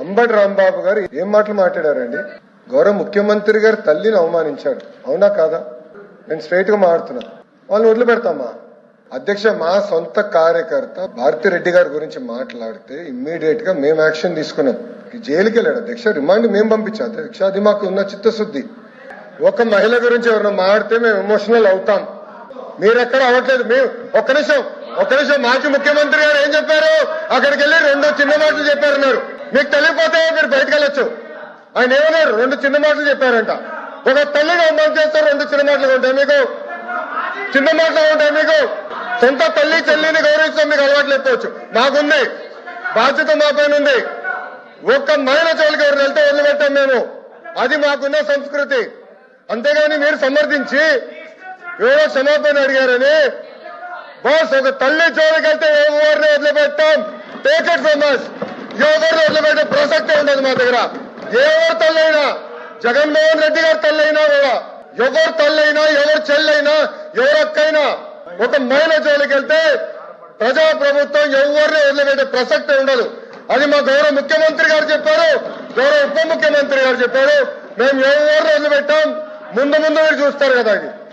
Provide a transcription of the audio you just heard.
అంబటి రాంబాబు గారు ఏం మాటలు మాట్లాడారండి? గౌరవ ముఖ్యమంత్రి గారు తల్లిని అవమానించాడు, అవునా కాదా? నేను స్ట్రైట్ గా మాట్లాడుతున్నా. వాళ్ళని వదిలిపెడతామా? అధ్యక్ష, మా సొంత కార్యకర్త భారతిరెడ్డి గారి గురించి మాట్లాడితే ఇమ్మీడియట్ గా మేము యాక్షన్ తీసుకున్నాం. జైలుకి వెళ్ళాడు అధ్యక్ష, రిమాండ్ మేము పంపించాం అధ్యక్ష. అది మాకు ఉన్న చిత్తశుద్ధి. ఒక మహిళ గురించి ఎవరైనా మాడితే మేము ఎమోషనల్ అవుతాం. మీరెక్కడ అవ్వట్లేదు. మేము ఒక్క నిమిషం మాజీ ముఖ్యమంత్రి గారు ఏం చెప్పారు? అక్కడికి వెళ్ళి 2 చిన్న మాటలు చెప్పారన్నారు. మీకు తెలియపోతే మీరు బయటకు వెళ్ళొచ్చు. ఆయన ఏమన్నారు? 2 చిన్న మాటలు చెప్పారంట. ఒక తల్లిని అవమానం చేస్తారు, 2 చిన్న మాటలు ఉంటాయి మీకు? చిన్న మాటలు ఉంటాయి మీకు? సొంత తల్లి చెల్లిని గౌరవించడం మీకు అలవాటు లేకపోవచ్చు, మాకుంది. బాధ్యత మా పైన ఉంది. ఒక్క మహిళ చోళ్ళకి ఎవరు వెళ్తే వదిలిపెట్టాం మేము. అది మాకున్న సంస్కృతి. అంతేగాని మీరు సమర్థించి ఎవరో క్షమాపణ అడిగారని బాస్, ఒక తల్లి జోలికి వెళ్తే ఎవరిని వదిలిపెట్టాం. Take it from us. ఎవరిని వదిలిపెట్టే ప్రసక్తే ఉండదు మా దగ్గర. ఎవరు తల్లైనా, జగన్మోహన్ రెడ్డి గారి తల్లైనా కూడా, ఎవరు తల్లైనా, ఎవరు చెల్లైనా, ఎవరు అక్కైనా, ఒక మహిళ జోలికి వెళ్తే ప్రజాప్రభుత్వం ఎవరిని వదిలిపెట్టే ప్రసక్తే ఉండదు. అది మా గౌరవ ముఖ్యమంత్రి గారు చెప్పారు, గౌరవ ఉప ముఖ్యమంత్రి గారు చెప్పారు. మేము ఎవరిని వదిలిపెట్టాం. ముందు మీరు చూస్తారు కదా. అది